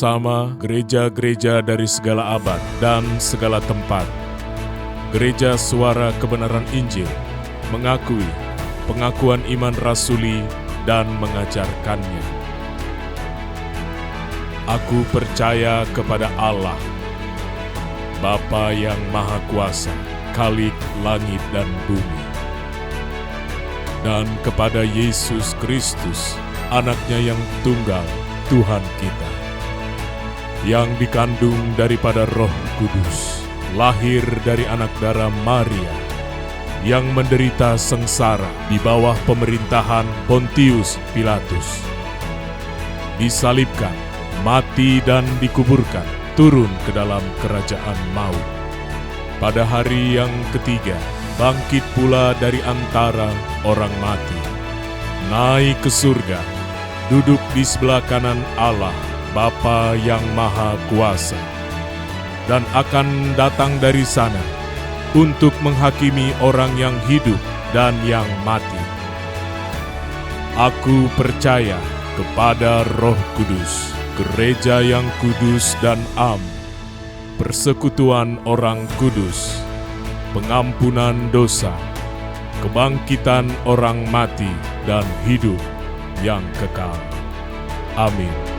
bersama gereja-gereja dari segala abad dan segala tempat. Gereja Suara Kebenaran Injil mengakui pengakuan iman rasuli dan mengajarkannya. Aku percaya kepada Allah, Bapa yang Maha Kuasa, Khalik langit dan bumi, dan kepada Yesus Kristus, Anak-Nya yang tunggal, Tuhan kita, yang dikandung daripada Roh Kudus, lahir dari anak darah Maria, yang menderita sengsara di bawah pemerintahan Pontius Pilatus, disalibkan, mati dan dikuburkan, turun ke dalam kerajaan maut. Pada hari yang ketiga, bangkit pula dari antara orang mati, naik ke surga, duduk di sebelah kanan Allah, Bapa yang Maha Kuasa, dan akan datang dari sana untuk menghakimi orang yang hidup dan yang mati. Aku percaya kepada Roh Kudus, gereja yang kudus dan am, persekutuan orang kudus, pengampunan dosa, kebangkitan orang mati dan hidup yang kekal. Amin.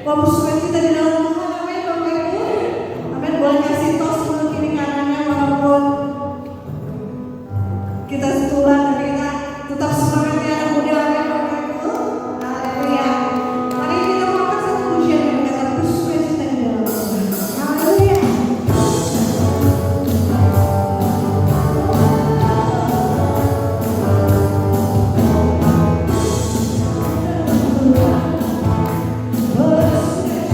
Mau bersukacita di dalam Tuhan, amin Bapak Ibu. Amin, boleh kasih tos sebelah kiri kanannya walaupun kita setulan tapi kita tetap semangat ya anak muda, amin Bapak Ibu. Haleluya. Mari kita melakukan satu pujian yang berkata bersukacita di dalam Tuhan. Haleluya. Bersukacita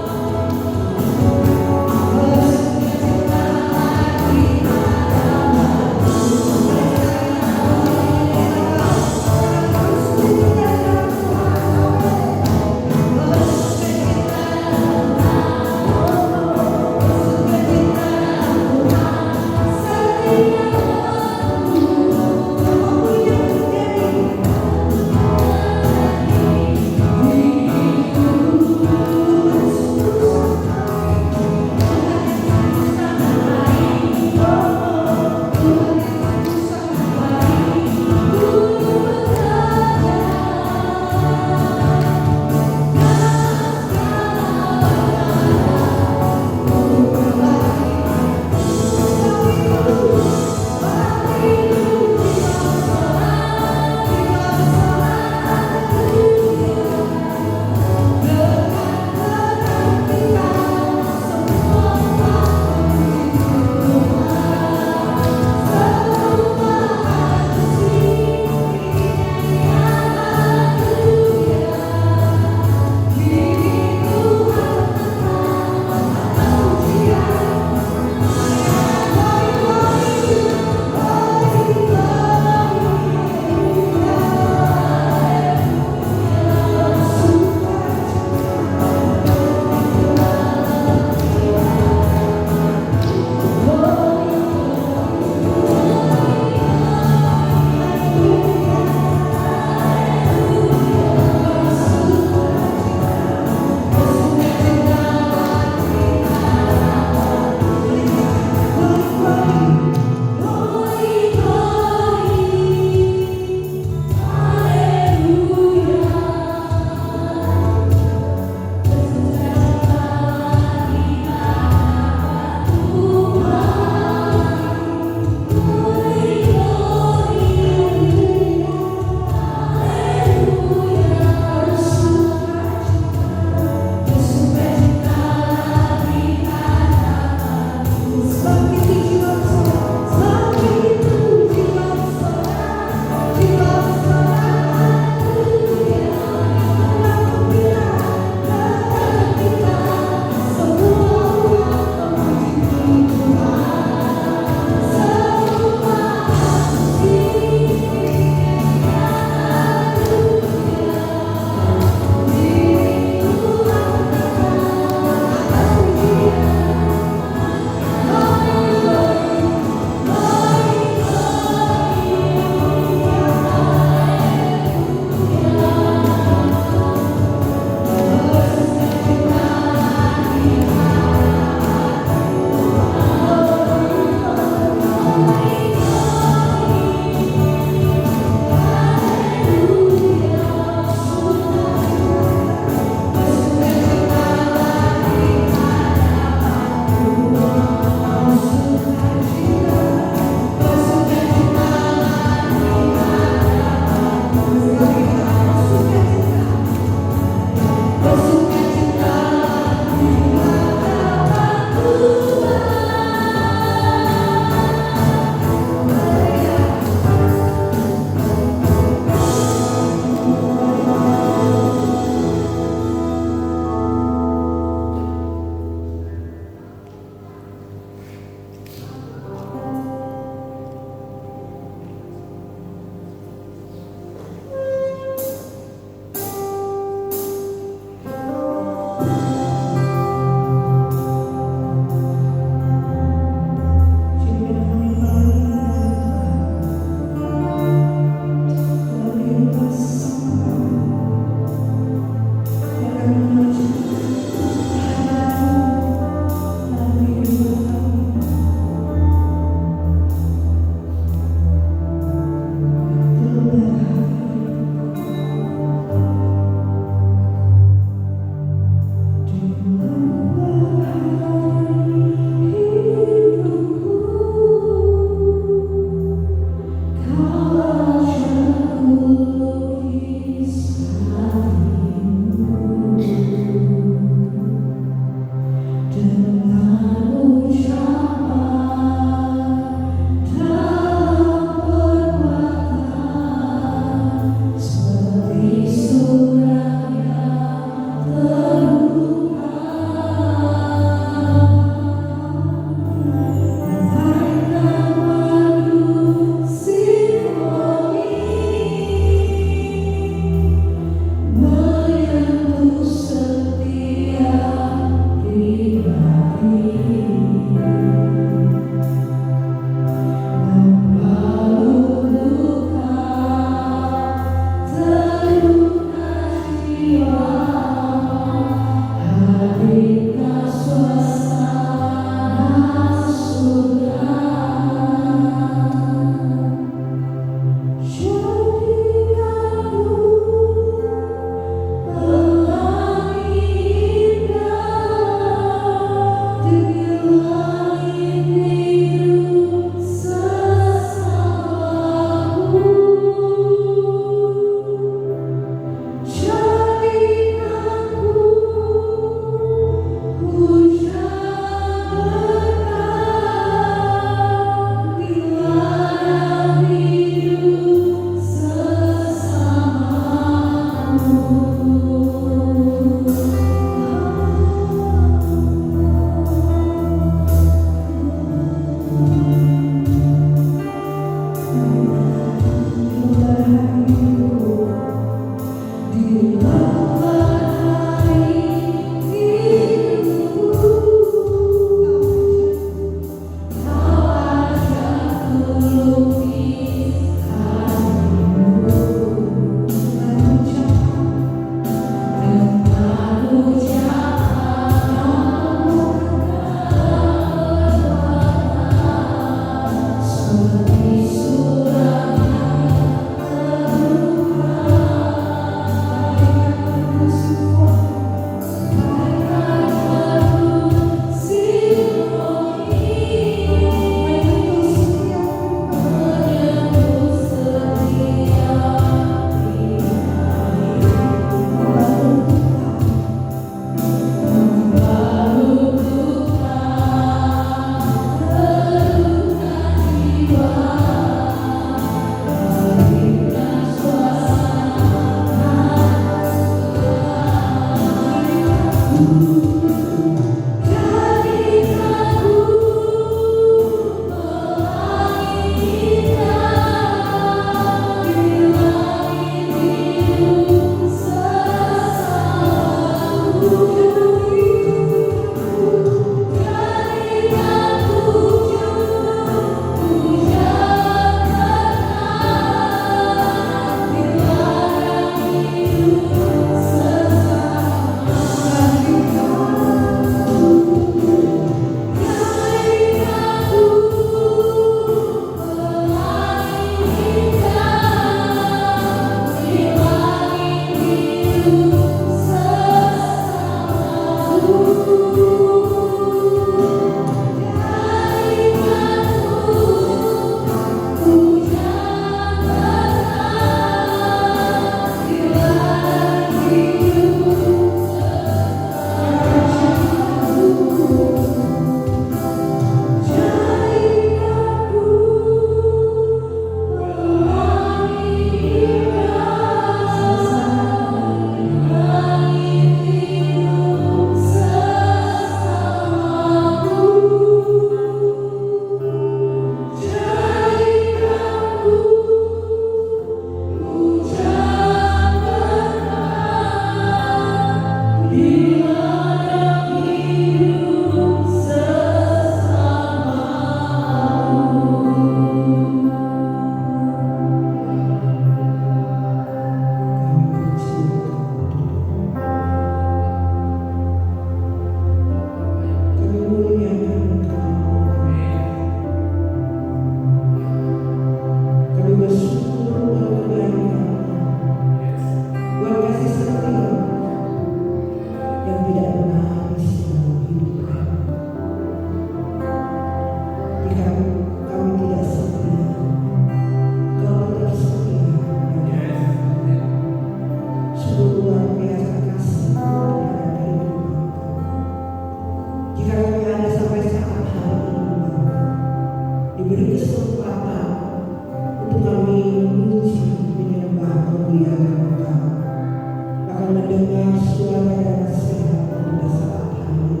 mendengar suara dan nasihat pada saat hari ini.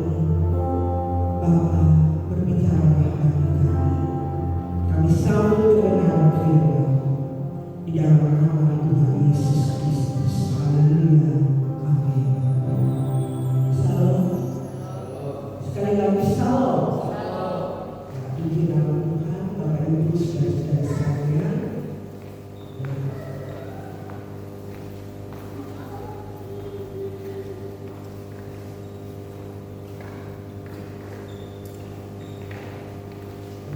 Bapa, berbicaralah bagi kami. Kami sambut kebenaran firman di dalam nama Tuhan Yesus Kristus. Haleluya. Amin. Salam. Sekali lagi salam. Puji nama Tuhan, Bapak Ibu saudara-saudara sekalian.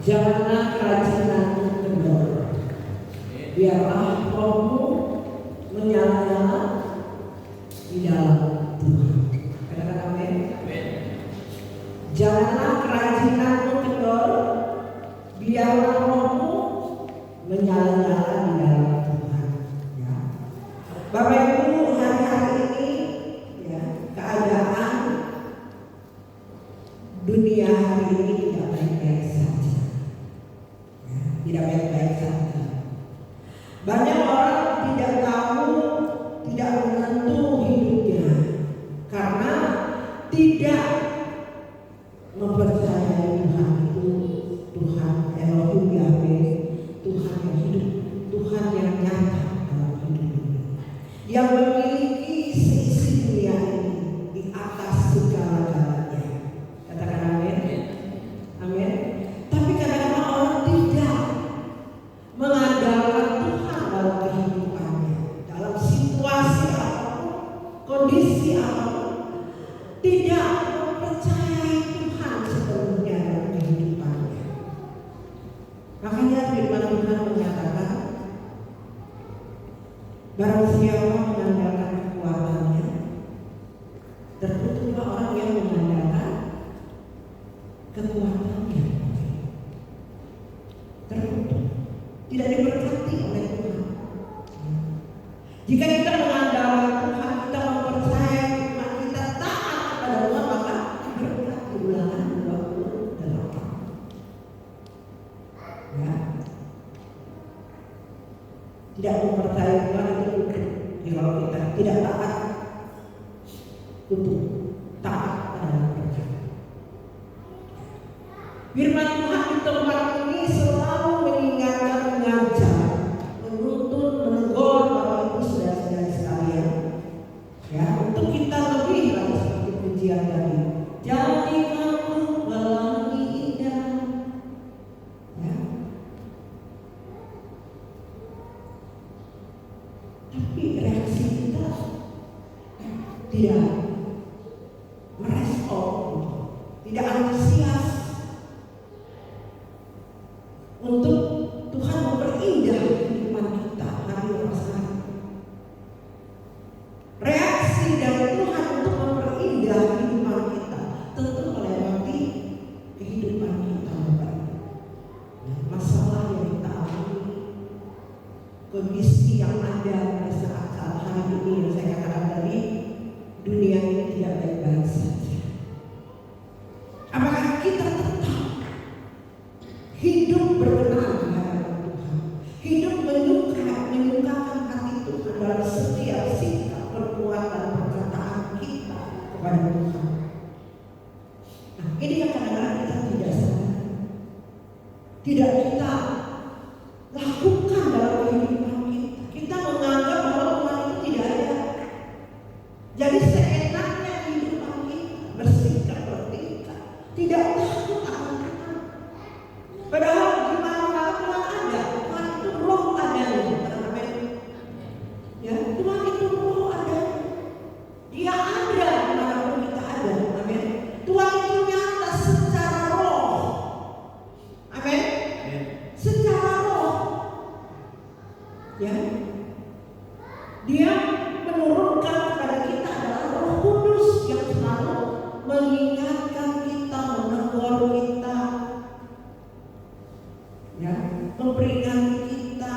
Janganlah kerajinanmu kendor, biarlah rohmu menyala-nyala di dalam Tuhan. Katakan amin. Janganlah kerajinanmu kendor, biarlah rohmu menyala-nyala di dalam Tuhan. Ya. Bapak Ibu, hari-hari ini ya, keadaan dunia hari ini tidak baik-baik saja. Ya, tidak baik-baik saja. Banyak orang tidak tahu, tidak menentu hidupnya karena tidak mempercayai Tuhan itu Tuhan Elohim Yahweh, Tuhan yang hidup, Tuhan yang nyata dalam hidup ini, yang memiliki seisi dunia ini di atas segala-galanya. Katakan amin. Amin. Tapi kadang-kadang orang tidak mengandalkan Tuhan dalam kehidupannya, dalam situasi apapun, kondisi apapun, tidak mempercayai Tuhan sepenuhnya dalam kehidupannya. Makanya firman Tuhan menyatakan, barang siapa mengandalkan kekuatannya, terkutuklah orang yang mengandalkan kekuatannya. Terkutuk, tidak diberkati oleh Tuhan. Jika kita mengandalkan Tuhan, kita mempercayai Tuhan, kita taat kepada Tuhan, maka diberkati. Ulangan 28. Ya. Tidak mempercayai Tuhan itu kutuk. Ya, kalau kita tidak taat, kutuk. Taat adalah berkat. Firman Tuhan di tempat ini selalu mengingatkan, mengajar, menuntun, menegur Bapak Ibu saudara-saudara sekalian. Ya, untuk kita lebih lagi seperti pujian tadi. Jadikanku pelangi indah. Ya. Tapi reaksi kita tidak merespon, tidak antusias untuk Tuhan memperindah kehidupan kita hari lepas hari. Reaksi dari Tuhan untuk memperindah kehidupan kita tentu melewati kehidupan kita, Bapak. Masalah yang kita alami, kondisi yang ada pada saat hari ini yang saya katakan tadi, dunia ini tidak baik-baik saja. Apakah kita tetap hidup berkenan di hadapan Tuhan, hidup menyukakan hati Tuhan dalam setiap sikap, perbuatan, perkataan kita kepada Tuhan? Nah, ini yang kadang-kadang kita tidak sadar, tidak kita lakukan dalam kehidupan kita. Kita menganggap bahwa Tuhan itu tidak ada. Jadi seenaknya kehidupan kita bersikap, bertingkah, tidak takut akan Tuhan. Padahal di mana Tuhan ada, Tuhan itu roh adanya. Amin. Ya, Tuhan itu roh ada. Dia ada dimanapun kita ada. Amin. Tuhan itu nyata secara roh. Amin. Secara roh. Ya. Dia menurunkan kepada kita adalah Roh Kudus yang selalu mengingatkan kita, menegur kita, ya, memperingati kita.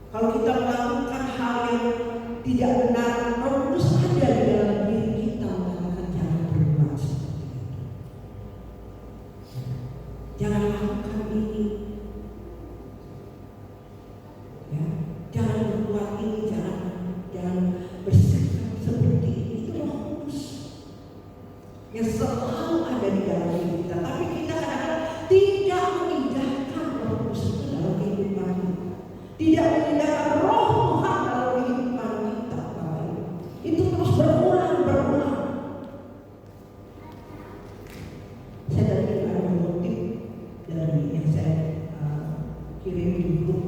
Kalau kita melakukan hal yang tidak benar, Roh Kudus ada di dalam diri kita mengatakan jangan berbuat seperti itu. Jangan lakukan ini. Ya, jangan berbuat ini, jangan bersikap yang selalu ada di dalam hidup kita. Tapi kita kadang-kadang tidak memindahkan Roh Kudus itu dalam kehidupan kita. Tidak memindahkan Roh Tuhan dalam kehidupan kita. Itu terus berulang. Saya tadi ada mengutip dari yang saya kirim di grup.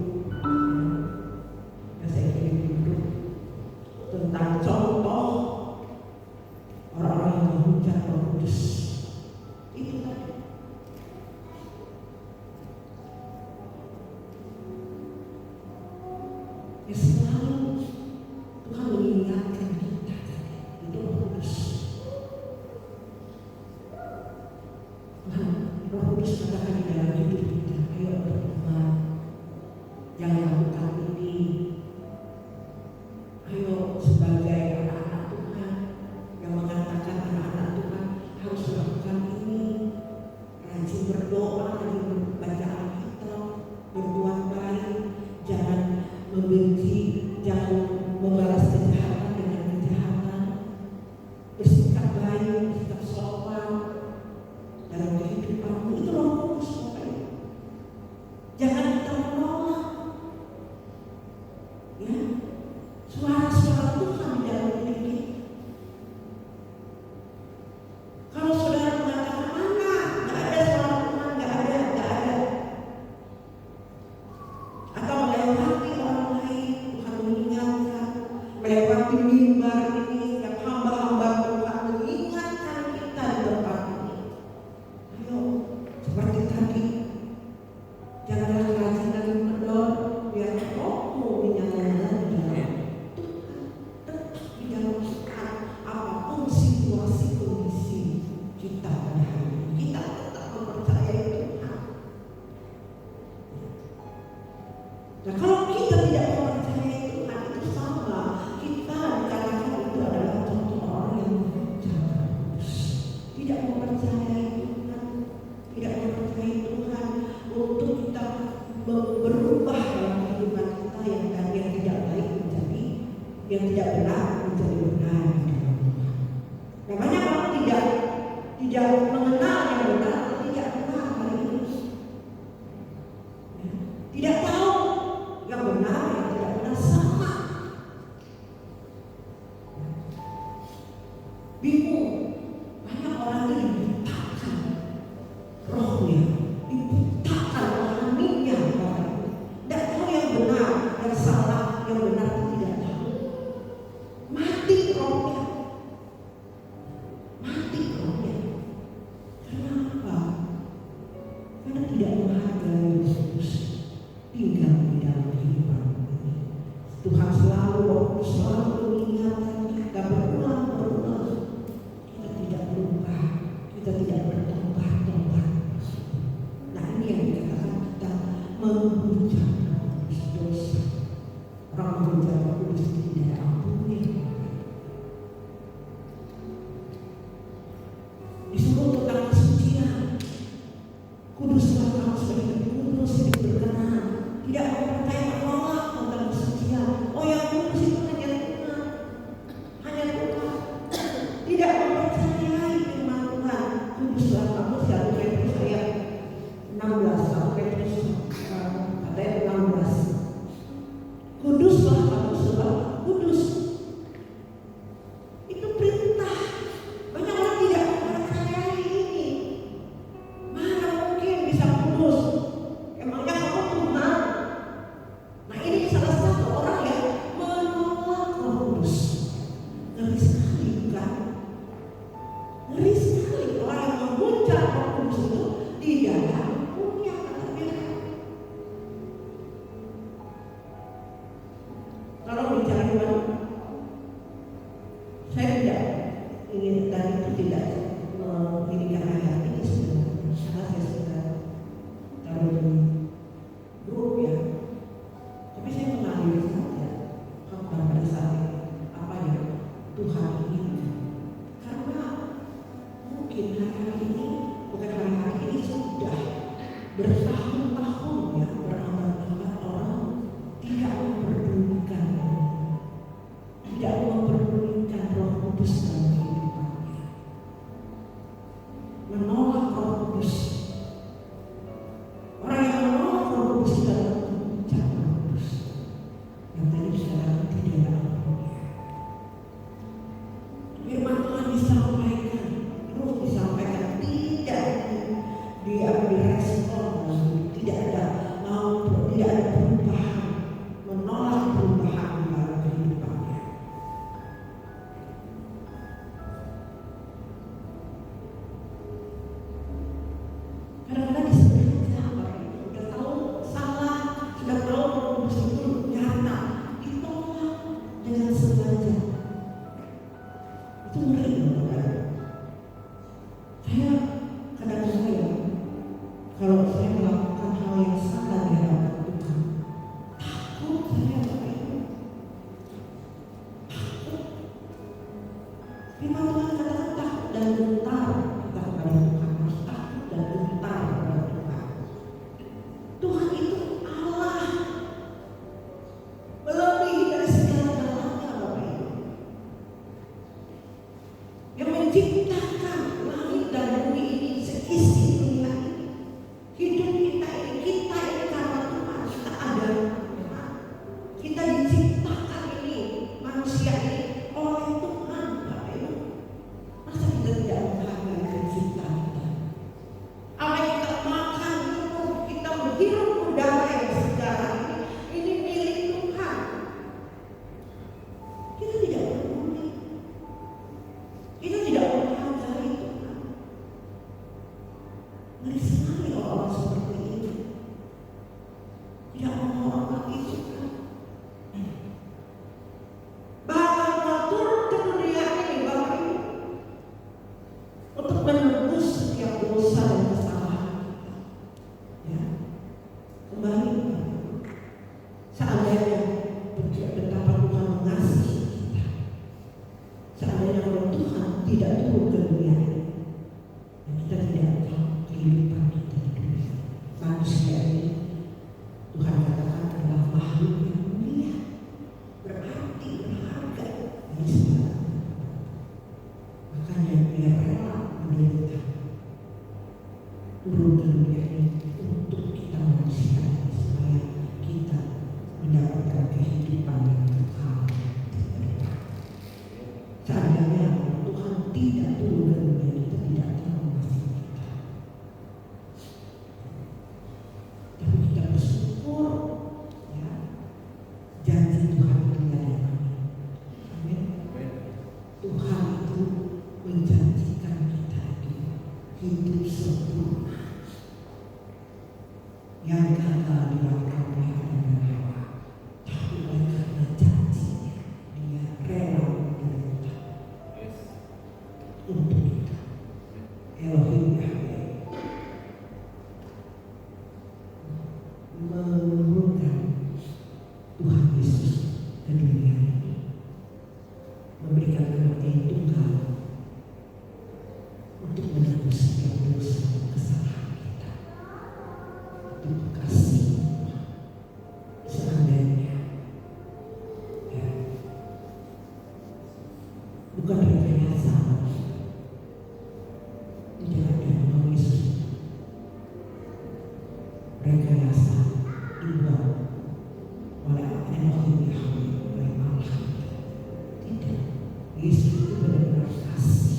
Tentang contoh orang-orang yang menghujat Roh Kudus. Itu tadi. Ya selalu Tuhan mengingatkan kita itu Roh Kudus. Roh Kudus katakan di dalam hidup kita, ayo bertobat, jangan lakukan ini. Ayo sebagai anak-anak Tuhan yang mengatakan anak-anak Tuhan harus melakukan ini, rajin berdoa, rajin baca Alkitab, berbuat baik, jangan membenci, jangan membalas kejahatan dengan kejahatan, bersikap baik, bersikap sopan dalam kehidupanmu. Itu Roh Kudus. Jangan kita menolak, ya, suara-suara Tuhan di dalam hidup kita. Kalau saudara mengatakan mana, nggak ada suara Tuhan, nggak ada. Atau melewati orang lain, Tuhan mengingatkan, melewati mimbar ini, yang hamba-hamba Tuhan mengingatkan kita di tempat ini. Ayo, seperti tadi, janganlah rajin dan kendor, biar rohmu menyala-nyala di dalam Tuhan. Tetap di dalam kita, apapun situasi kondisi kita pada hari ini, kita tetap mempercayai Tuhan. Nah, kalau kita tidak mempercayai Tuhan, itu sama kita dikatakan itu adalah contoh orang yang menghujat, tidak mempercayai Tuhan, tidak mempercayai Tuhan untuk kita berubah dalam kehidupan kita yang tidak baik menjadi yang tidak benar menjadi benar. Nah, banyak orang tidak mengenal yang benar atau tidak benar hari ini. Tidak tahu yang benar yang tidak benar sama. Bingung. Banyak orang itu dibutakan rohnya, dibutakan rohaninya orang. Tidak tahu yang benar, yang salah, yang benar itu tidak tahu. Mati rohnya. Kenapa? Karena tidak menghargai Yesus tinggal di dalam kehidupan ini. Tuhan selalu mengingatkan kita berulang. Kita tidak berubah, kita tidak bertobat. Nah, ini yang dikatakan kita menghujat dosa. Orang menghujat Kudus tidak ampuni. Disuruh tentang kesucian. Kuduslah kamu sebagai kudus yang berkenan. Tidak mempercayai menolak tentang kesucian. Oh, yang kudus itu hanya Tuhan. Tidak mempercayai firman Tuhan. Kuduslah kamu, 1 Petrus ayat 16. 1 Petrus ayat 16. Kuduslah kamu sebab kudus. Itu perintah. Banyak orang tidak mempercayai ini. Mana mungkin bisa kudus? Emangnya kamu Tuhan? Nah, ini salah satu orang yang menolak Roh Kudus. Ngeri sekali, kan? Ngeri sekali orang yang menghujat Roh Kudus itu tidak punya kata-kata. Kalau bicara Tuhan, saya tidak ingin dan itu tidak menginginkan ayat ini sebenarnya, karena saya sudah taruh di grup ya. Tapi saya mengalir saja pada saat ini apa yang Tuhan inginkan. Karena mungkin hari-hari ini, bukan hari-hari ini, sudah bertahun-tahun ya, berabad-abad orang tidak memperdulikan saya Bapak Ibu. Firman Tuhan katakan takut dan gentar kita kepada Tuhan. Harus takut dan gentar kepada Tuhan. Tuhan itu Allah, melebihi dari segala-galanya Bapak Ibu, yang menciptakan langit dan bumi ini, seisi dunia ini. Hidup kita ini karena Tuhan. Kita ada, kita diciptakan ini, manusia ini oleh Tuhan Bapak Ibu. Masa kita tidak menghargai pencipta kita? Apa yang kita makan, minum, kita menghirup udara yang segar ini milik Tuhan. Kita tidak peduli, kita tidak menghargai Tuhan. Ngeri sekali orang seperti ini, tidak menghormati Tuhan. Bahkan mengatur ke dunia ini Bapak Ibu, untuk menebus setiap dosa dan kesalahan kita. Ya, kembali seandainya betapa Tuhan mengasihi kita, seandainya kalau Tuhan tidak turun ke dunia ini, ya kita tidak tahu kehidupan kita di dunia. Manusia ini Tuhan katakan adalah makhluk yang mulia, berarti berharga dari segala. Makanya dia rela menderita, turun ke dunia ini untuk kita manusia ini, supaya kita mendapatkan kehidupan yang kekal. Seandainya Tuhan tidak turun ke dunia, kita tidak akan mengasihi kita. Tapi kita bersyukur, ya, janji Tuhan menyertai kami. Amin. Tuhan itu menjanjikan kita itu hidup sempurna, yang gagal dilakukan oleh Adam dan Hawa, tapi oleh karena janjinya dia rela menderita untuk kita. Elohim Yahweh menurunkan Tuhan Yesus ke dunia ini, memberikan anak yang tunggal untuk menebus setiap dosa dan kesalahan kita. Itu kasih Tuhan. Seandainya, ya, bukan rekayasa, tidak ada Tuhan Yesus. Rekayasa dibuat oleh Elohim Yahweh, oleh Allah. Tidak, Yesus itu benar-benar kasih.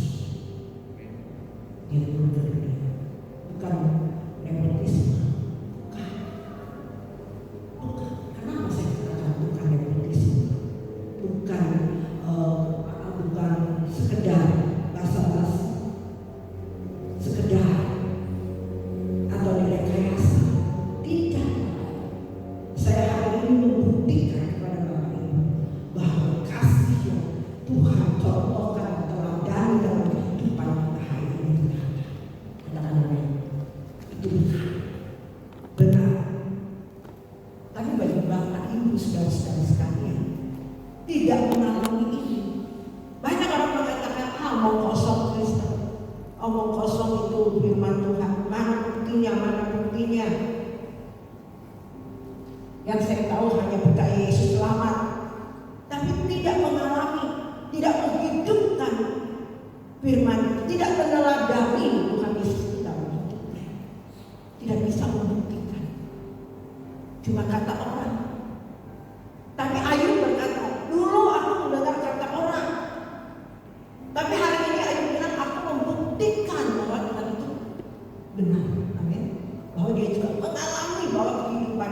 Dia turun ke dunia, bukan nepotisme. Bukan. Kenapa saya katakan bukan nepotisme? Bukan sekedar basa-basi, sekedar atau direkayasa. Tidak. Saya hari ini membuktikan kepada Bapak Ibu bahwa kasih yang Tuhan contohkan teladani dalam kehidupan kita hari ini itu ada. Katakan amin. Itu benar. Tapi bagi Bapak Ibu saudara-saudara sekalian, tidak mengalami ini. Banyak orang mengatakan, omong kosong Kristen, omong kosong itu firman Tuhan. Mana buktinya? Mana buktinya? Yang saya tahu hanya percaya Yesus selamat, tapi tidak mengalami, tidak menghidupkan firman, tidak meneladani Tuhan Yesus di dalam hidupnya, tidak bisa membuktikan. Cuma kata orang. Tapi Ayub berkata, dulu aku mendengar kata orang, tapi hari ini Ayub bilang aku membuktikan bahwa Tuhan itu benar. Amin. Bahwa dia juga mengalami bahwa kehidupan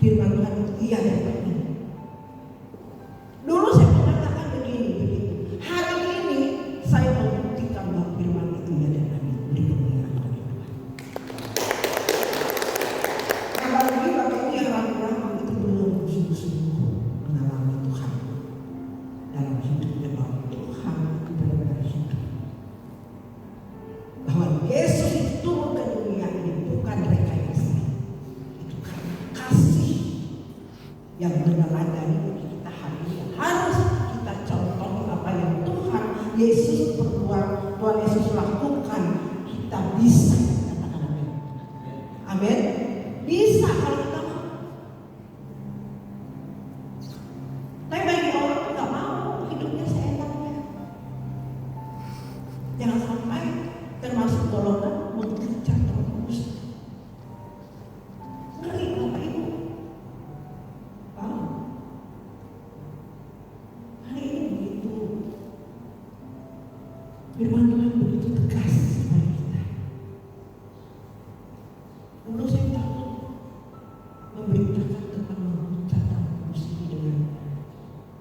firman Tuhan itu iya dan benar. meneladani bagi kita hari ini. Harus kita contoh apa yang Tuhan Yesus perbuat, Tuhan Yesus lakukan. Kita bisa, katakan amin. Amin. Bisa kalau kita mau. Tapi bagi orang yang nggak mau hidupnya seenaknya, jangan sampai termasuk golongan mengejar terus. Ngeri Bapak Ibu. Wow. Hari ini begitu firman Tuhan begitu tegas kepada kita. Dulu saya takut memberitakan tentang mengucap terus ini dengan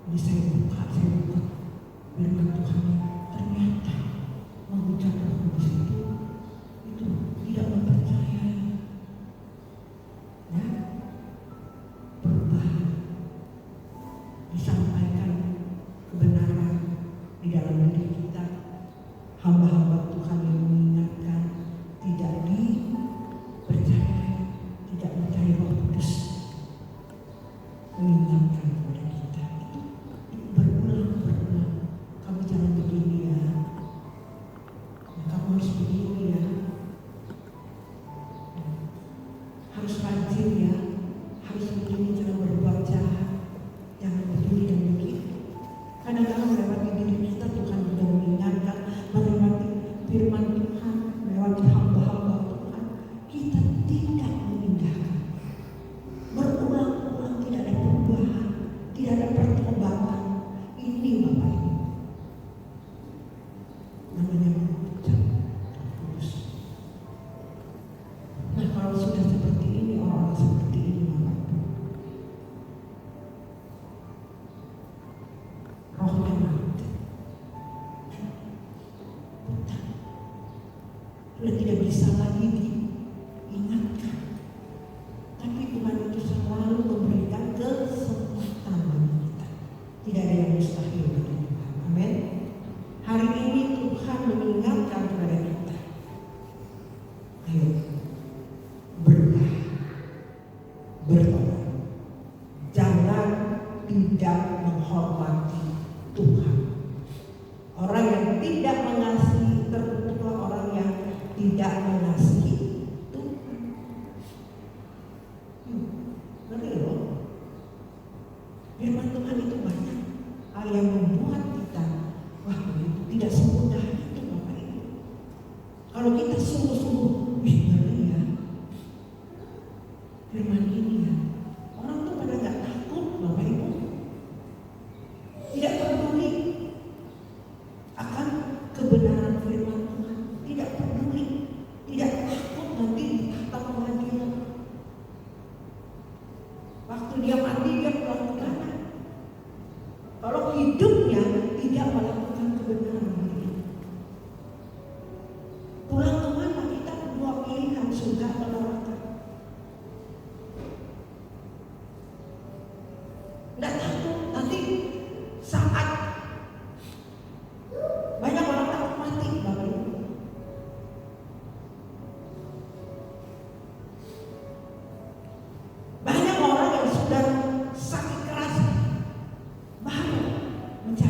ini saya buka firman Tuhan. Ternyata mengucap terus itu tidak mempercayai, ya, perubahan, disampaikan kebenaran di dalam diri kita. Hamba-hamba Tuhan yang mengingatkan, tidak dipercayai, tidak percaya Roh Kudus mengingatkan kepada kita. Itu berulang-ulang. Kamu jangan begini ya. Kamu harus begini ya. Harus rajin ya. Harus begini, jangan berbuat jahat. Jangan begini dan begitu. Kadang-kadang melewati diri kita Tuhan juga mengingatkan, melewati firman Tuhan, melewati hamba-hamba Tuhan, kita tidak mengindahkan. Berulang-ulang tidak ada perubahan, tidak ada pertobatan. Ini Bapak Ibu, namanya mengucap terus. Nah, kalau sudah seperti ini, orang-orang seperti ini Bapak Ibu, rohnya mati, sudah tidak bisa lagi diingatkan. Tapi Tuhan itu selalu memberikan kesempatan bagi kita. Tidak ada yang mustahil bagi Tuhan. Amin. Hari ini Tuhan mengingatkan kepada kita, ayo berubah, bertobat. Jangan tidak menghormati Tuhan. Orang yang tidak mengasihi, terkutuklah orang yang tidak mengasihi Tuhan. Ngerti loh? Firman Tuhan itu banyak hal yang membuat kita, wah begitu, tidak semudah itu Bapak Ibu. Kalau kita sungguh-sungguh, ngeri ya, firman ini ya, orang tuh pada nggak takut Bapak Ibu, tidak peduli akan kebenaran firman Tuhan, tidak peduli, tidak takut nanti ditata pengadilan. Waktu dia mati dia pulang ke mana? Kalau hidupnya tidak melakukan kebenaran ini, pulang ke mana? Kita dua pilihan, surga atau neraka. Tidak takut nanti saat banyak orang takut mati Bapak Ibu. Banyak orang yang sudah sakit keras baru mencari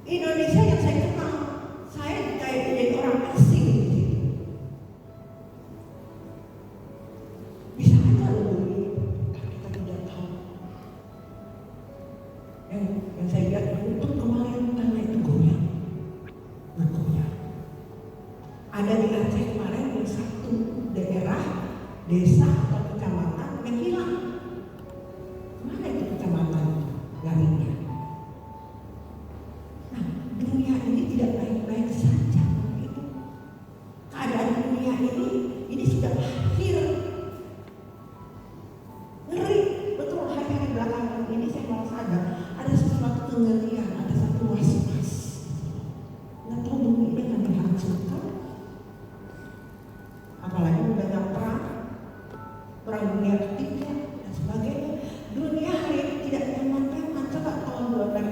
Indonesia yang saya kenal, saya kayak jadi orang asing di situ. Bisa aja loh kita tidak tahu. Yang saya lihat untuk kemarin tanah itu goyang, bergoyang. Ada di Aceh kemarin yang satu daerah, desa atau kecamatan yang hilang. Mana itu kecamatan larinya? Nah, dunia ini tidak baik-baik saja begitu. Keadaan dunia ini sudah akhir. Ngeri betul, hari-hari belakangan ini saya merasa ada sesuatu kengerian, ada satu was-was. Nggak tahu dunia ini akan dihancurkan. Apalagi banyak perang dunia ketiga dan sebagainya. Dunia hari ini tidak nyaman-nyaman. Coba tahun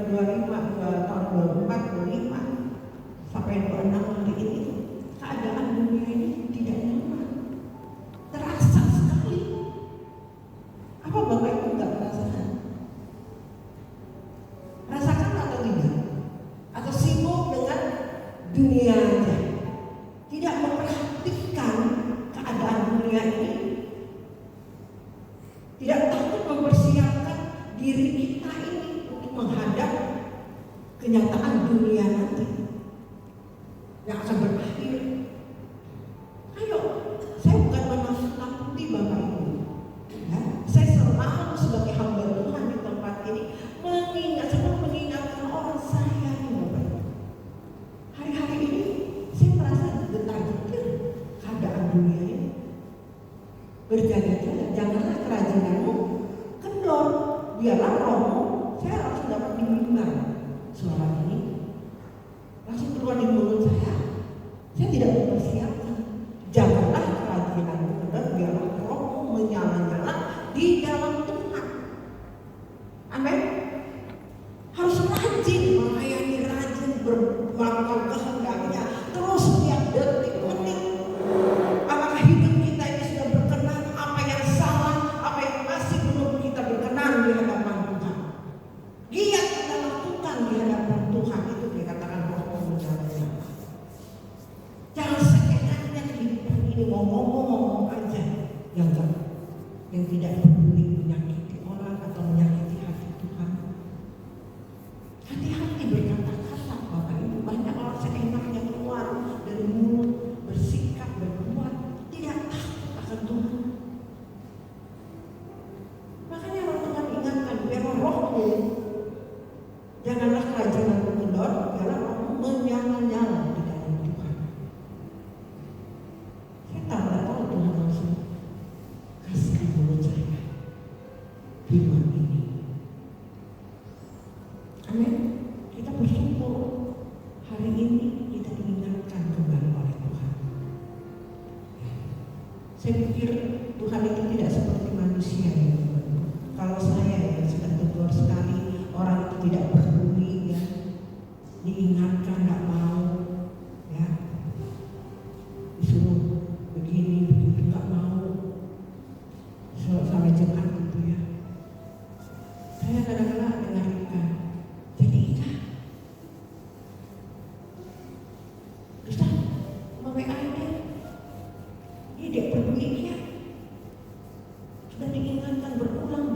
2025, tahun 24, 25 sampai 26 hari ini, keadaan dunia ini tidak nyaman. Terasa sekali. Apa Bapak Ibu nggak merasakan? Rasakan atau tidak? Atau sibuk dengan dunia aja? Tidak memperhatikan keadaan dunia ini, tidak takut mempersiapkan diri kita ini untuk menghadap kenyataan dunia nanti yang akan berakhir. Ayo, saya bukan menakut-nakuti Bapak Ibu. Ya, saya selalu sebagai hamba Tuhan di tempat ini mengingatkan orang saya nih Bapak Ibu. Hari-hari ini saya merasa getar-getir keadaan dunia ini. Berjaga-jaga, janganlah kerajinanmu kendor, biarlah rohmu. Saya langsung dapat di mimbar suara ini, langsung keluar di mulut saya. Saya tidak mempersiapkan. Janganlah kerajinanmu kendor, biarlah rohmu menyala-nyala di dalam Tuhan. Amin. Harus rajin melayani, rajin melakukan kehendaknya terus setiap detik menit. Apakah hidup kita ini sudah berkenan? Apa yang salah? Apa yang masih belum kita berkenan di hadapan Tuhan? Giat kita lakukan di hadapan Tuhan, itu dikatakan roh menyala-nyala. Jangan seenaknya kehidupan ini ngomong aja yang tidak peduli menyakiti orang atau menyakiti hati Tuhan. Hati-hati berkata-kata Bapak Ibu. Banyak orang seenaknya keluar dari mulut, bersikap, berbuat, tidak takut akan Tuhan. Makanya orang Tuhan ingatkan, biarlah rohmu, janganlah kerajinanmu kendor, biarlah rohmu menyala-nyala di dalam Tuhan. Saya tahu Tuhan langsung kasih di mulut saya firman ini. Amin. Kita bersyukur hari ini kita diingatkan kembali oleh Tuhan. Saya pikir Tuhan itu tidak seperti manusia ya. Kalau saya ya sudah tegur sekali, orang itu tidak peduli ya, diingatkan nggak mau ya, disuruh begini begitu nggak mau, sampai jemaat gitu ya. Saya kadang-kadang dengarkan, jadi kita Ustaz, mau WA ini dia peduli dia. Sudah diingatkan berulang.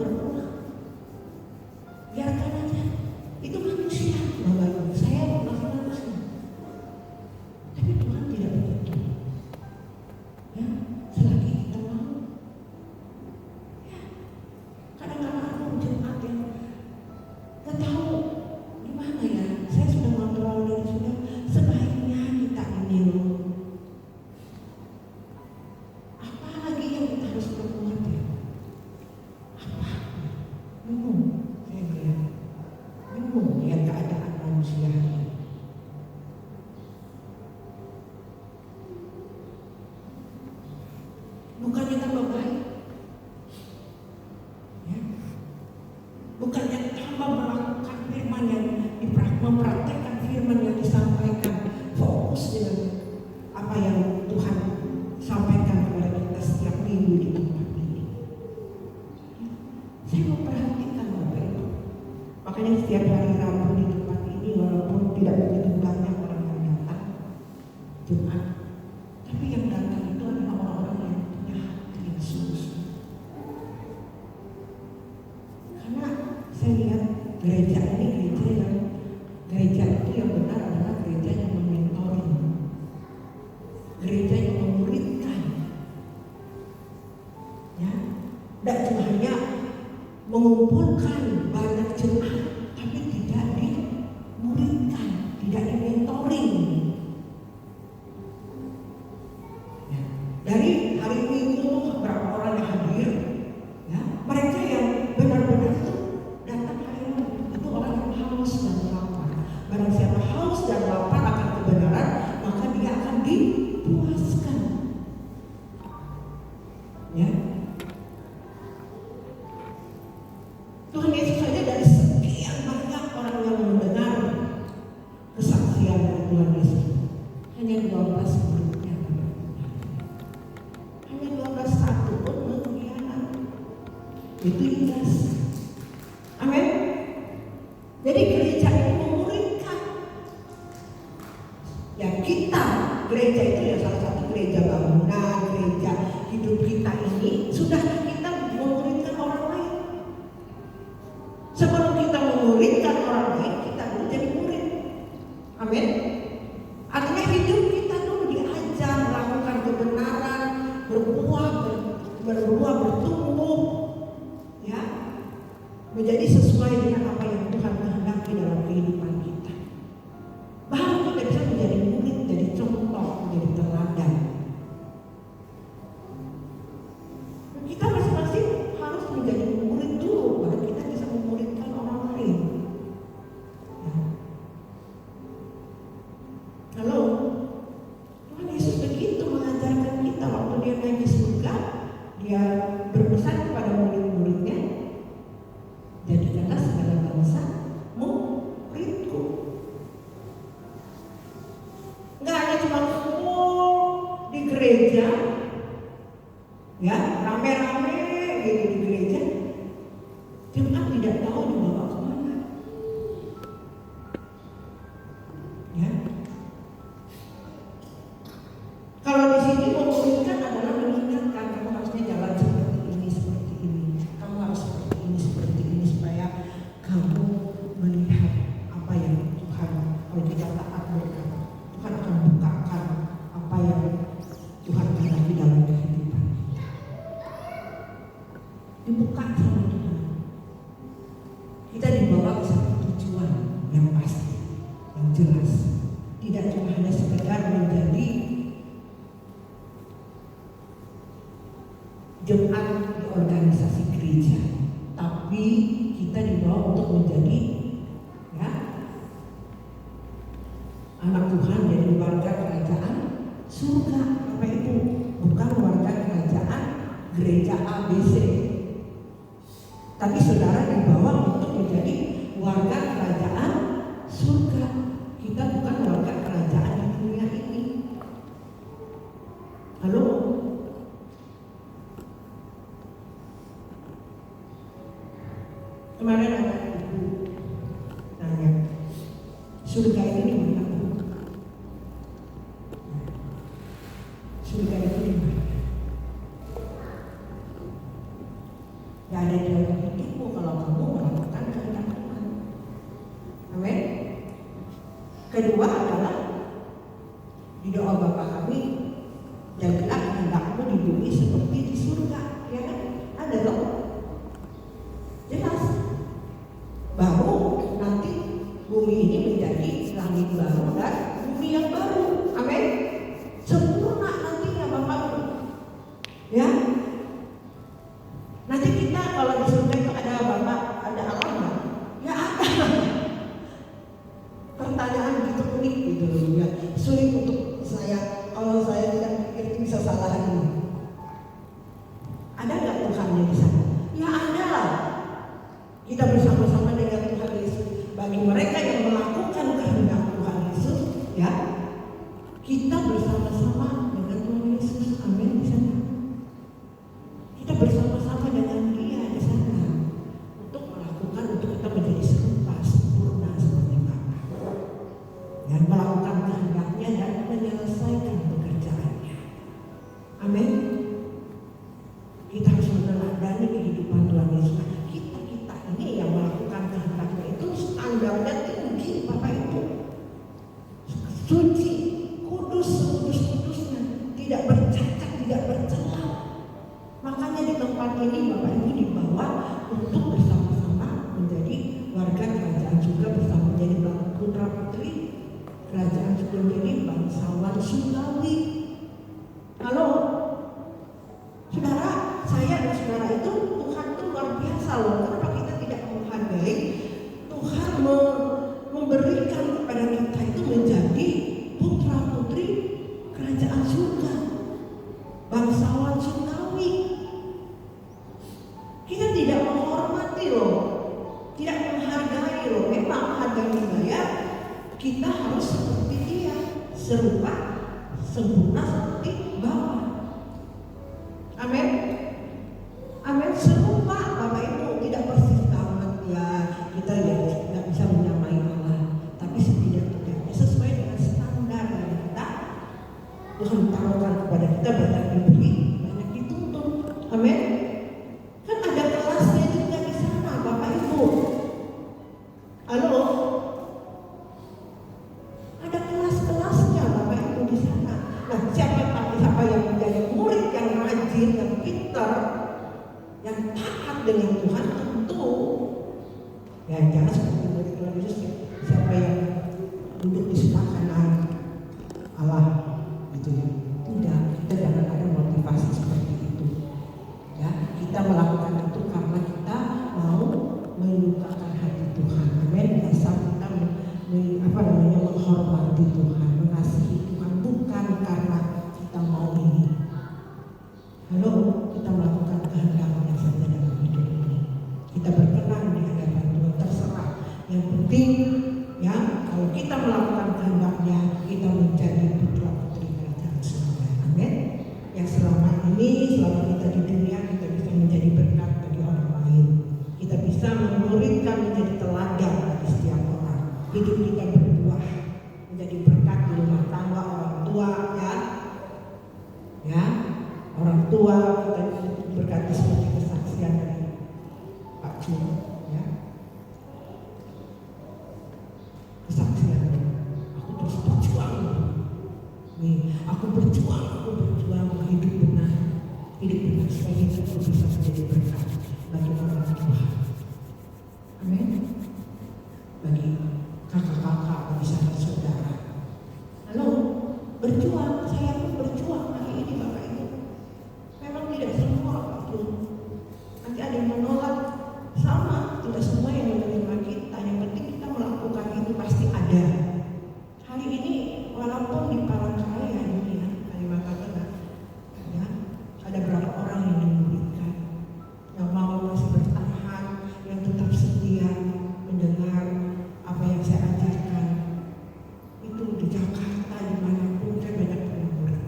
Biarkan aja. Itu manusia. Bapak, saya masih manusia. Tapi Tuhan tidak begitu. Ya, selagi kita mau. Ya, kadang-kadang aku jemaat yang gak tahu gimana ya. Saya sudah ngobrol dan sudah sebaiknya kita ini loh. Apalagi yang kita harus berbuat ya? Apa? Bingung, saya bilang. Bingung lihat keadaan manusia ini. Bukannya tambah baik, ya? Bukannya tambah melakukan firman yang mempraktekkan firman yang disampaikan, fokus dengan apa yang Tuhan sampaikan kepada kita setiap minggu di tempat ini. Saya memperhatikan Bapak Ibu. Makanya setiap hari Rabu di tempat ini, walaupun tidak mengumpulkan banyak jemaat tapi tidak dimuridkan, tidak di-mentoring. Ya. Dari hari Minggu berapa orang yang hadir, ya, mereka yang benar-benar itu datang hari Minggu itu orang yang haus dan lapar. Barang siapa haus dan lapar akan kebenaran, maka dia akan dipuaskan. Ya. Tuhan Yesus saja dari sekian banyak orang yang mendengar kesaksian dari Tuhan Yesus, hanya 12 muridnya. Hanya 12, satu pun mengkhianati. Itu Yudas. Amin. Jadi gereja ini memuridkan. Ya kita, gereja itu ya salah satu gereja bangunan, gereja hidup kita ini, sudahkah kita memuridkan orang lain? Sebelum kita memuridkan orang lain, kita dulu jadi murid. Amin. Artinya hidup kita dulu diajar melakukan kebenaran, berbuah, bertumbuh, ya, menjadi sesuai dengan apa yang Tuhan kehendaki dalam kehidupan kita. Baru kita bisa menjadi murid, jadi contoh, menjadi teladan. Kita masing-masing harus menjadi murid dulu, baru kita bisa memuridkan orang lain. Ya. Halo, Tuhan Yesus begitu mengajarkan kita waktu dia naik ke surga. Dia berpesan kepada murid-muridnya, jadikanlah segala bangsa muridku. Nggak hanya cuma kumpul di gereja, ya, rame-rame gitu di gereja, jemaat tidak tahu dibawa kemana. Ya. Kalau di sini memuridkan adalah mengingatkan kamu harusnya jalan seperti ini, kamu harus seperti ini supaya kamu melihat apa yang Tuhan, kalau kita taat berkata, Tuhan akan bukakan apa yang Tuhan kehendaki dalam kehidupan kita. Dibuka sama Tuhan. Kita dibawa ke satu tujuan yang pasti, yang jelas. Tidak cuma hanya sekedar menjadi jemaat di organisasi gereja, tapi kita dibawa untuk menjadi, ya, anak Tuhan, jadi warga kerajaan surga. Apa itu? Bukan warga kerajaan gereja ABC, tapi saudara dibawa untuk menjadi warga kerajaan surga. Kita bukan warga kerajaan di dunia ini. Halo? Kemarin ada ibu nanya, surga itu di mana? Surga itu di mana? Gak ada dalam hidupmu kalau kamu melakukan kehendak Tuhan. Amin. Kedua adalah di doa Bapa kami, jadilah kehendakmu di bumi seperti di surga. Ya kan? Ada loh. Jelas. Baru nanti bumi ini menjadi langit baru dan bumi yang baru. Amin. Sempurna nantinya Bapak. Ya. Nanti kita kalau di surga itu ada Bapak, ada alam nggak? Ya ada. Pertanyaan gitu unik gitu ya. Sulit untuk saya, kalau saya tidak pikir itu bisa salah ini. Ada nggak Tuhannya di sana? Ya ada lah. Kita bersama-sama dengan Tuhan Yesus. Bagi mereka yang melakukan kehendak Tuhan Yesus, ya, kita bersama-sama dengan Tuhan Yesus. Amin di sana. Kita bersama-sama dengan Dia di sana untuk melakukan, untuk kita menjadi serupa, sempurna seperti Bapa, dan melakukan kehendaknya dan menyelesaikan pekerjaannya. Amin. Kita harus meneladani kehidupan Tuhan Yesus. Kita ini yang melakukan kehendaknya itu standarnya tinggi, Bapak Ibu. Suci, kudus, sekudus-kudusnya, tidak bercacat, tidak bercela. Makanya di tempat tempat ini Bapak Ibu dibawa untuk bersama-sama menjadi warga kerajaan juga, bersama menjadi putra putri kerajaan juga, menjadi bangsawan surgawi. Halo saudara, saya dan saudara itu Tuhan itu luar biasa loh. Kenapa kita tidak menghargai Tuhan memberikan kepada kita itu menjadi putra putri kerajaan surga, bangsawan surgawi. Kita tidak menghormati loh, tidak menghargai loh. Memang harganya saya, kita harus seperti dia, serupa, sempurna seperti Bapa. Amin. Amin. Serupa Bapak Ibu, tidak persis banget ya. Kita ya tidak bisa menyamai Allah, tapi setidak-tidaknya sesuai dengan standar yang kita Tuhan taruhkan kepada kita, banyak diberi, banyak dituntut. Amin. Kan ada kelasnya juga di sana Bapak Ibu. Halo. Ada kelas-kelasnya Bapak Ibu di sana. Nah, siapa yang menjadi murid yang rajin, yang pintar, yang taat dengan Tuhan, tentu ya jangan seperti murid Tuhan Yesus, siapa yang duduk di sebelah kanan Allah gitu ya. Tidak, kita jangan ada motivasi seperti itu. Ya, kita melakukan itu karena kita mau melupakan hati Tuhan. Amin. Asal kita menghormati Tuhan, mengasihi Tuhan, bukan karena kita mau ini. Halo, kita melakukan kehendaknya saja dalam hidup ini. Kita berkenan di hadapan Tuhan, terserah. Yang penting ya, kalau kita melakukan kehendaknya, kita menjadi putra putri kerajaan surga. Amin. Yang selama kita di dunia, kita bisa menjadi berkat bagi orang lain. Kita bisa memuridkan, menjadi teladan bagi setiap orang. Hidup kita berbuah, menjadi berkat di rumah tangga orang tua ya. Orang tua kita berkati seperti kesaksian dari Pak Jun ya. Kesaksian, aku terus berjuang nih, aku berjuang hidup benar supaya hidupku bisa menjadi berkat bagi orang tua. Amin. Bagi kakak-kakak, bagi saudara-saudara. Halo, berjuang, saya pun berjuang hari ini Bapak Ibu. Memang tidak semua apapun, nanti ada yang menolak, sama, tidak semua yang menerima kita. Yang penting kita melakukan itu, pasti ada. Hari ini walaupun di Palangkaraya ini ya, Kalimantan Tengah ya, ada berapa orang yang dimuridkan, yang mau masih bertahan, yang tetap setia mendengar apa yang saya ajarkan. Itu di Jakarta, dimanapun saya banyak murid.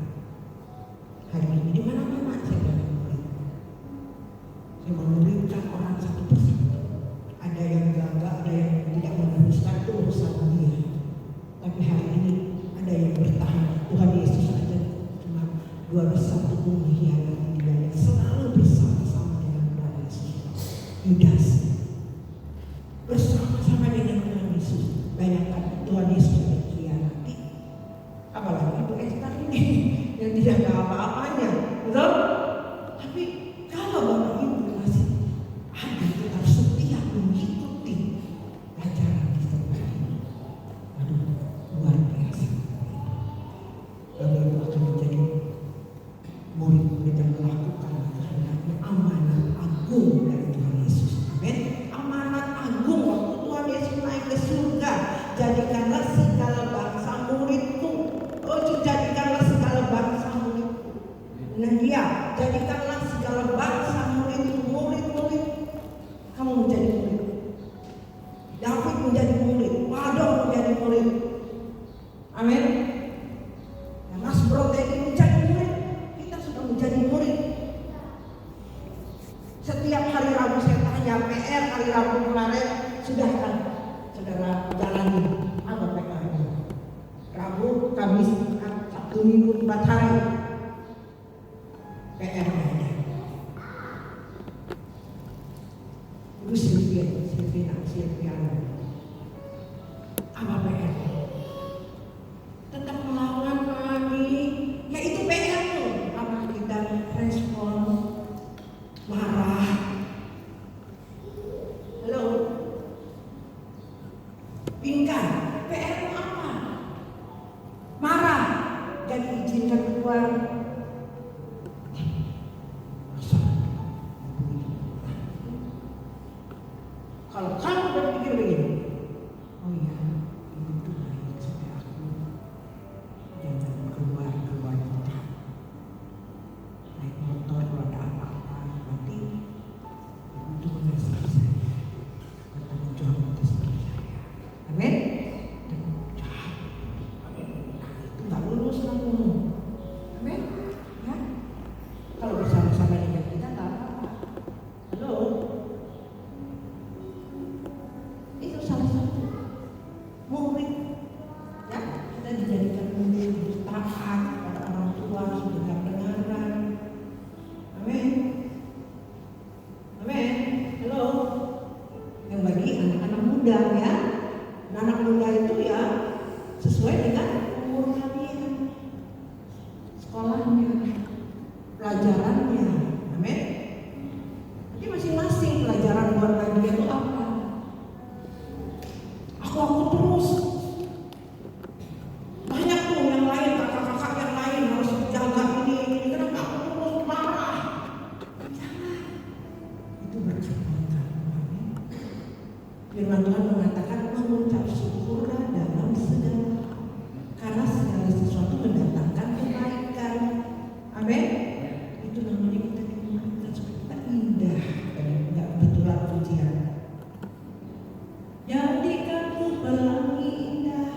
Hari ini di mana-mana saya banyak murid. Saya memuridkan orang satu persatu. Ada yang gagal, ada yang tidak meneruskan, itu urusan dia. Tapi hari ini ada yang bertahan. Tuhan Yesus saja cuma 21 mengkhianati dia, yang selalu bersama-sama dengan Tuhan Yesus. Yudas bersama-sama dengan Tuhan Yesus. Bayangkan Tuhan Yesus dikhianati, apalagi Ibu Esther ini yang tidak ada apa-apanya, betul? Tapi kalau Bapak Ibu masih ada tetap setia mengikuti ajaran kita ini, aduh luar biasa. Bapak Ibu akan menjadi murid-murid yang melakukan kehendaknya, amanat agung dari Tuhan Yesus. Amin. Amanat agung waktu Tuhan Yesus naik ke surga, jadikanlah segala bangsa muridku. Oh, jadikanlah segala bangsa muridku. Nah dia, jadikanlah segala bangsa muridku, murid-murid. Kamu menjadi murid. David menjadi murid, Wadon menjadi murid. Amin. Nah, Mas Brotegi menjadi murid. Kita sudah menjadi murid. Setiap hari Rabu saya tanya PR hari Rabu kemarin, sudah kan saudara jalani apa PR-nya? Rabu, Kamis, Sabtu, Minggu, 4 hari PR-nya ada. Itu Silviana. Apa PR-nya? Tetap melawan kami. Ya itu PR-nya. Apa kita respon? Marah. keluar. Kalau kamu berpikir begini, oh iya, ibu itu baik sampai aku jangan keluar kota, naik motor kalau ada apa-apa, nanti ibu itu mengasihi saya, bertanggung jawab atas diri saya. Amin. Dan jahat, amin. Itu nggak lulus kamu. Amin. Ya. Kalau bersama-sama dengan kita tak apa-apa. Halo. Itu salah satu murid, ya, kita dijadikan murid taat pada orang tua, sudah kedengaran. Amin. Amin. Halo. Yang bagi anak-anak muda, ya, anak muda itu ya sesuai dengan umur kalian, sekolahnya, pelajarannya. Amin. Jadi masing-masing pelajaran buat kalian itu apa? Aku terus banyak tuh yang lain, kakak-kakak yang lain harus jaga ini, kenapa aku terus marah? Jangan, itu berkebaikan. Firman Tuhan mengatakan mengucap syukurlah dalam segala hal, karena segala sesuatu mendatangkan kebaikan. Amin. Itu namanya kita dimuliakan supaya kita indah dan tidak betulan pujian. Jadikan pelangi indah.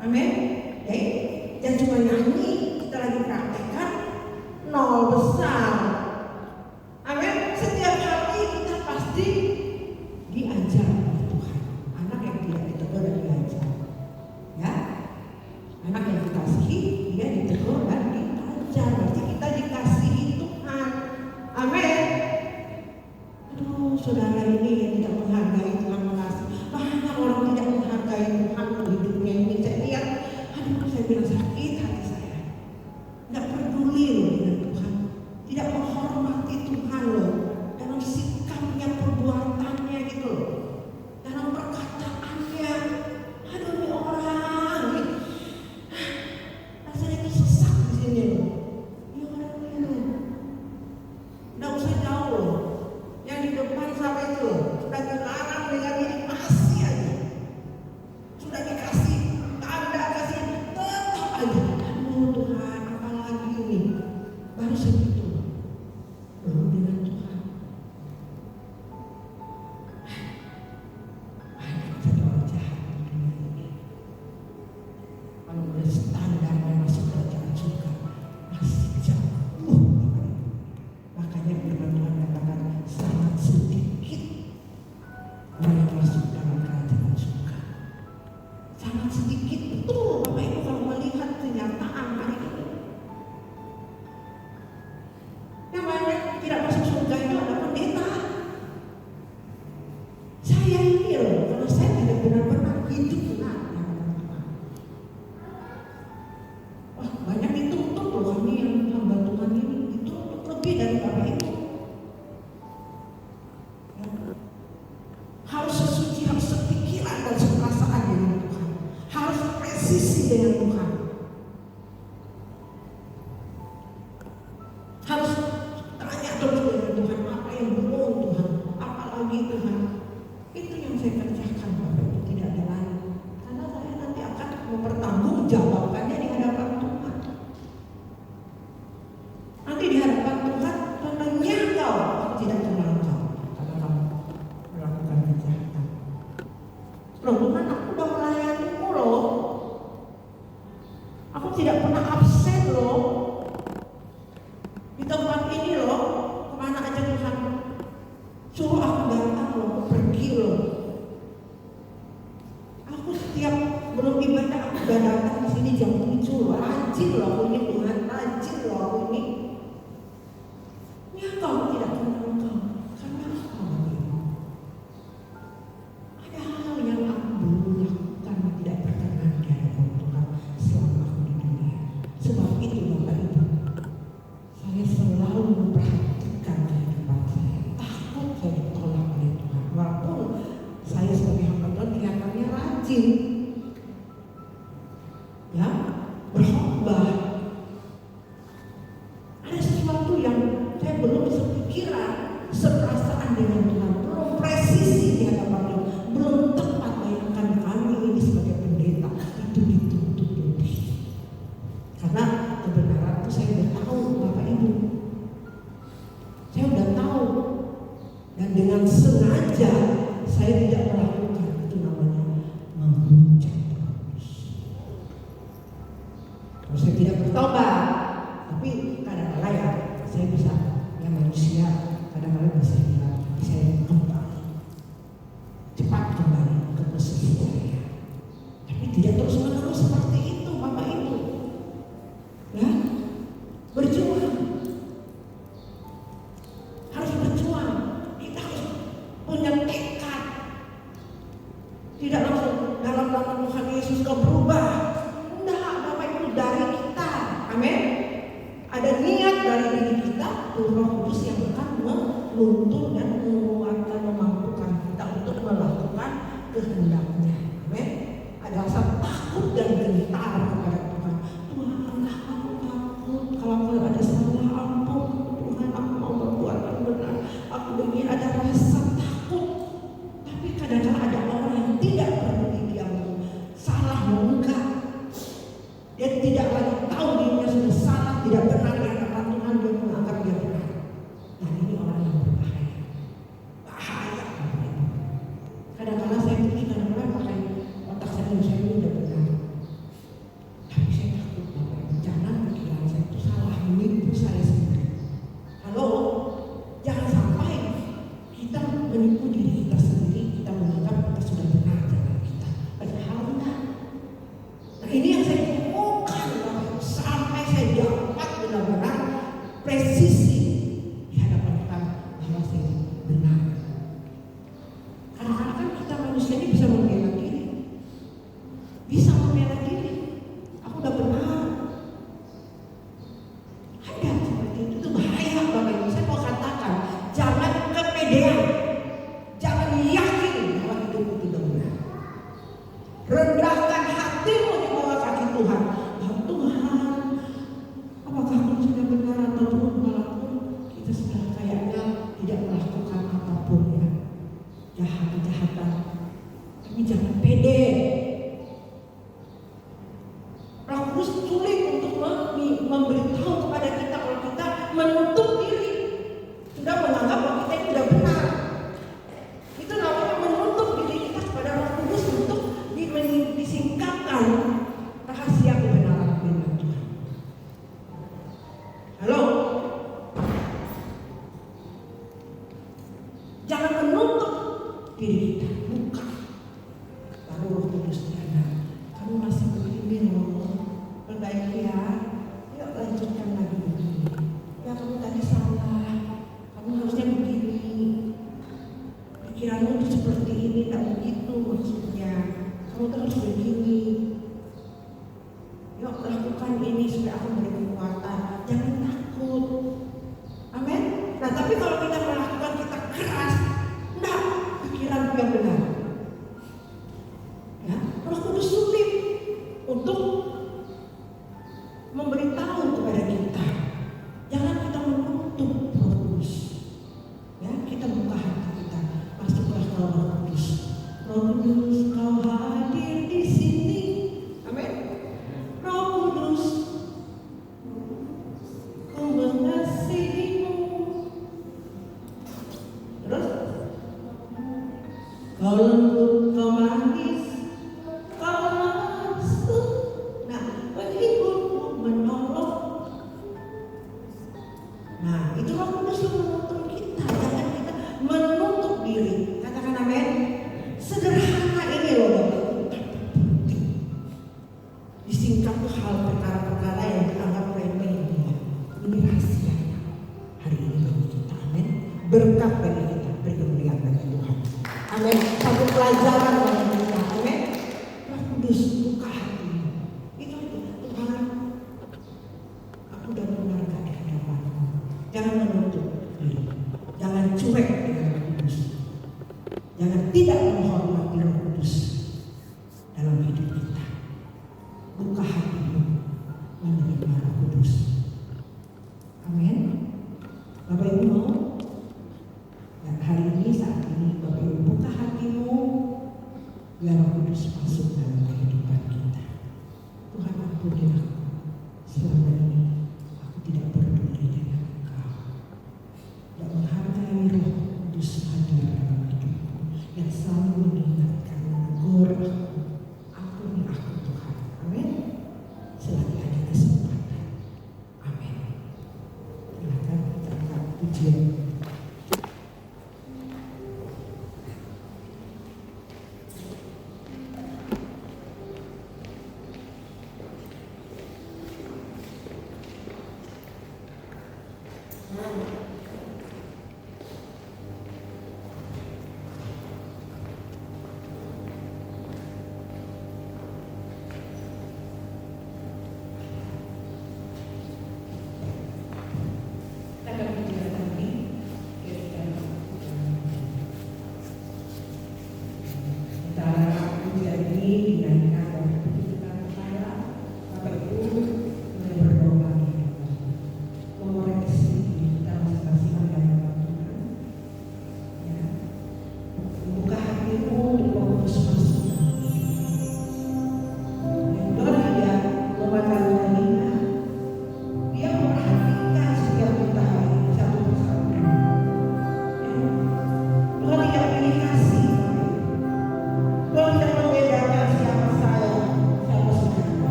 Amin. Jangan cuma nyanyi, kita lagi praktekkan nol besar. Amin. Setiap hari kita pasti diajar oleh Tuhan. Anak yang tidak ditegur dan diajar, ya. Anak yang dikasihi, dia ditegur dan diajar. Berarti kita dikasihi Tuhan. Amin. Aduh, saudara ini yang tidak menghargai Tuhan mengasihi. Banyak orang tidak menghargai Tuhan hidupnya ini. Saya lihat, aduh, saya bilang sakit hati saya. Tidak peduli loh dengan Tuhan, tidak menghormati Tuhan loh dalam sikapnya, perbuatannya gitu loh, dalam perkataannya. Aduh, ini orang nih, rasanya itu sesak di sini loh. Ini orang ini loh, tidak usah jauh loh. Yang di depan sampai itu sudah dilarang dengan ini masih aja, sudah dikasih tanda, kasih tetap aja. Aduh Tuhan, apalagi ini baru segitu belum dengan Tuhan. Banyak jadi orang jahat di dunia ini. Kalau udah standarnya masuk kerajaan surga masih jauh. Makanya firman Tuhan katakan sangat sedikit orang yang masuk dalam kerajaan surga. Sangat sedikit, betul Bapak Ibu kalau melihat kenyataan hari ini. Yang banyak tidak masuk surga itu ada pendeta. Saya ini loh, kalau saya tidak benar-benar hidup benar dengan Tuhan. Wah, banyak dituntut loh kami yang hamba Tuhan ini, dituntut lebih dari Bapak Ibu. Ya. Harus sesuci, harus sepikiran dan seperasaan dengan Tuhan, harus presisi dengan Tuhan, harus tanya terus dengan Tuhan, apa yang belum Tuhan, apa lagi Tuhan. Itu yang saya kerjakan Bapak Ibu, tidak ada lain. Karena saya nanti akan mempertanggungjawabkannya di hadapan Tuhan. Nanti di hadapan Tuhan, Tuhan menyangkau aku tidak kenal engkau karena kamu melakukan kejahatan. Loh Tuhan, aku udah melayanimu loh, aku tidak pernah absen loh di tempat ini loh, kemana aja Tuhan suruh aku datang loh, aku pergi loh. Aku setiap belum ibadah aku udah datang di sini jam 7 loh, rajin loh aku ini Tuhan, rajin loh aku ini. Ya kau tidak kenal engkau karena apa? Ada hal yang aku belum lakukan tidak berkenan di hadapan Tuhan selama aku di dunia. Sebab itu Bapak Ibu, saya selalu memperhatikan kehidupan saya. Takut saya ditolak oleh Tuhan. Walaupun saya sebagai hamba Tuhan kelihatannya rajin, ya, berkhotbah, Kalau saya tidak bertobat, tapi kadang-kadang ya saya bisa, ya manusia kadang-kadang bisa bilang, saya kembali, cepat kembali ke posisi saya. Tapi tidak terus-menerus seperti itu, Bapak Ibu. Ya, berjuang. Harus berjuang. Kita harus punya tekad. Tidak langsung dalam nama Tuhan Yesus kau berubah. Enggak, Bapak Ibu, dari kita. Amin. Ada niat dari diri kita, Roh Kudus yang akan menuntun dan menguatkan, memampukan kita untuk melakukan kehendaknya. Amin. Ada rasa takut dan gentar kepada Tuhan. Tuhan, aku takut kalau ada salah, ampun Tuhan, aku mau berbuat yang benar. Aku ingin, ada rasa takut. Tapi kadang-kadang ada orang yang tidak peduli dia mau salah mau enggak. Dia tidak lagi tahu dirinya sudah salah, tidak benar di hadapan Tuhan, dia menganggap dia benar. Dan ini orang yang berbahaya. Bahaya. Kadang-kadang saya pikir, kadang-kadang pakai otak saya ini udah benar. Tapi saya takut, jangan pikiran saya itu salah, menipu saya sendiri. Halo, jangan sampai kita menipu diri kita sendiri, kita menganggap kita sudah benar jalan kita. Padahal enggak. Nah, ini yang saya temukan sampai saya dapat benar-benar presisi di hadapan Tuhan bahwa saya benar. Kadang-kadang kan kita manusia ini bisa membela diri. Bisa membela diri. Aku udah benar. Ada seperti itu bahaya Bapak Ibu. Saya mau katakan, jangan kepedean. Jangan yakin bahwa hidup itu benar. Rendahkan hatimu di bawah kaki Tuhan. Tuhan, apakah aku sudah benar ataupun walaupun kita sudah kayaknya tidak melakukan apapun ya, kejahatan. Tapi jangan pede. Roh Kudus sulit untuk memberitahu kepada kita kalau kita menutup diri, sudah menganggap bahwa kita itu sudah benar. Itu namanya menutup diri kita kepada Roh Kudus untuk disingkapkan rahasia kebenaran firman Tuhan. Halo, jangan menutup diri kita, buka. Baru Roh Kudus bilang, kamu masih begini loh, perbaiki ya, yuk lanjutkan lagi begini. Ya kamu tadi salah, kamu harusnya begini. Pikiranmu itu seperti ini, tak begitu maksudnya. Kamu terus begini. Yuk lakukan ini supaya aku beri kekuatan. Jangan takut. Amin. Nah tapi kalau kita melakukan kita keras, enggak, pikiran yang benar. Ya, Roh Kudus sulit untuk memberitahu kepada kita. Jangan kita menutup Roh Kudus. Ya, kita buka hati kita. Masuklah ke Roh Kudus. Roh Kudus, kau hadir di sini. Amin. Roh Kudus, ku mengasihimu. Terus, kau lembut, kau manis, kau masuk. Nah, menghiburmu, menolong. Nah, itu Roh Kudus yang menuntun kita. Jangan kita menutup diri. Katakan amin. Sederhana ini loh Bapak. Disingkap hal perkara-perkara yang dianggap remeh. Ini rahasianya hari ini bagi kita. Amin. Berkat bagi kita, berkemuliaan bagi Tuhan. Amin. Satu pelajaran bagi kita. Amin. Roh Kudus buka hati. Itu Tuhan. Aku udah benar gak di hadapanmu. Jangan menutup diri. Jangan cuek dengan Roh Kudus. Jangan tidak menghormati Roh Kudus dalam hidup kita. Buka hatimu menerima Roh Kudus. Amin. Bapak Ibu mau? Dan hari ini saat ini Bapak Ibu buka hatimu biar Roh Kudus masuk dalam kehidupan kita. Tuhan ampuni aku. Selama ini aku tidak peduli dengan Engkau. Tidak menghargai Roh Kudus hadir dalam hidupku yang selalu mengingatkan, menegur aku. Ampuni aku Tuhan. Amin. Selagi ada kesempatan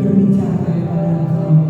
berbicara kepada engkau